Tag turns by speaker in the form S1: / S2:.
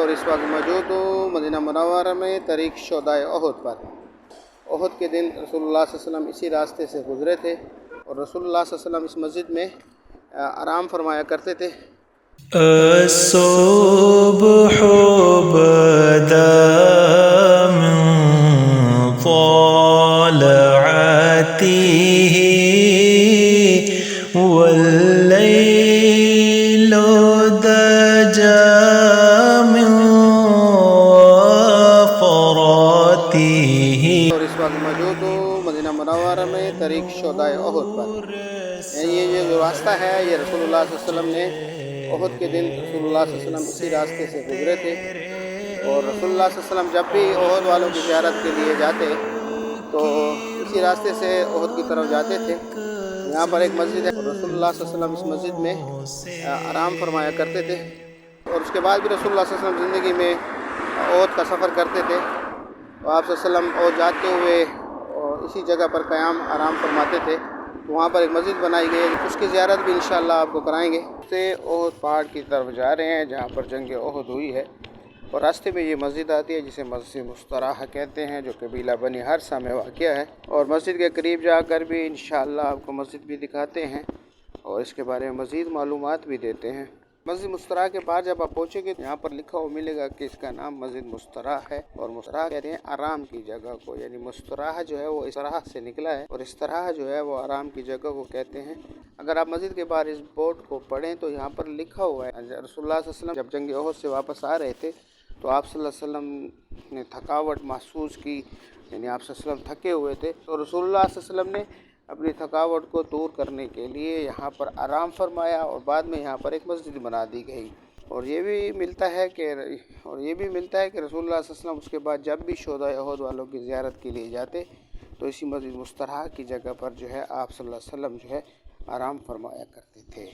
S1: اور اس وقت موجود ہوں مدینہ منورہ میں طریق شہدائے احد پر۔ احد کے دن رسول اللہ صلی اللہ علیہ وسلم اسی راستے سے گزرے تھے اور رسول اللہ صلی اللہ علیہ وسلم اس مسجد میں آرام فرمایا کرتے تھے۔
S2: الصبح بدا من طلعته والليل دجى من غفراته۔
S1: اور اس وقت موجود ہوں مدینہ منورہ میں طریق شہدائے احد پر۔ یہ جو راستہ ہے یہ رسول اللہ صلی اللہ علیہ وسلم نے احد کے دن رسول اللہ صلی اللہ علیہ وسلم اسی راستے سے گزرے تھے اور رسول اللہ صلی اللہ علیہ وسلم جب بھی احد والوں کی زیارت کے لیے جاتے تو اسی راستے سے احد کی طرف جاتے تھے۔ یہاں پر ایک مسجد ہے اور رسول اللہ صلی اللہ علیہ وسلم اس مسجد میں آرام فرمایا کرتے تھے اور اس کے بعد بھی رسول اللہ صلی اللہ علیہ وسلم زندگی میں احد کا سفر کرتے تھے اور آپ صلی اللہ علیہ وسلم احد جاتے ہوئے اور اسی جگہ پر قیام آرام فرماتے تھے۔ وہاں پر ایک مسجد بنائی گئی ہے، اس کی زیارت بھی انشاءاللہ آپ کو کرائیں گے۔ سے احد پہاڑ کی طرف جا رہے ہیں جہاں پر جنگ احد ہوئی ہے اور راستے میں یہ مسجد آتی ہے جسے مسجد مستراح کہتے ہیں جو قبیلہ بنی حارثہ میں واقع ہے، اور مسجد کے قریب جا کر بھی انشاءاللہ آپ کو مسجد بھی دکھاتے ہیں اور اس کے بارے میں مزید معلومات بھی دیتے ہیں۔ مسجد مستراح کے بعد جب آپ پہنچیں گے یہاں پر لکھا ہوا ملے گا کہ اس کا نام مسجد مستراح ہے، اور مستراح کہتے ہیں آرام کی جگہ کو، یعنی مستراح جو ہے وہ استراح سے نکلا ہے اور استراح جو ہے وہ آرام کی جگہ کو کہتے ہیں۔ اگر آپ مسجد کے باہر اس بورڈ کو پڑھیں تو یہاں پر لکھا ہوا ہے رسول اللہ صلی اللہ علیہ وسلم جب جنگ احد سے واپس آ رہے تھے تو آپ صلی اللہ علیہ وسلم نے تھکاوٹ محسوس کی، یعنی آپ صلی اللہ علیہ وسلم تھکے ہوئے تھے تو رسول اللہ صلی اللہ علیہ وسلم نے اپنی تھکاوٹ کو دور کرنے کے لیے یہاں پر آرام فرمایا اور بعد میں یہاں پر ایک مسجد بنا دی گئی۔ اور یہ بھی ملتا ہے کہ رسول اللہ صلی اللہ علیہ وسلم اس کے بعد جب بھی شہدائے احد والوں کی زیارت کے لیے جاتے تو اسی مسجد مستراح کی جگہ پر جو ہے آپ صلی اللہ علیہ وسلم جو ہے آرام فرمایا کرتے تھے۔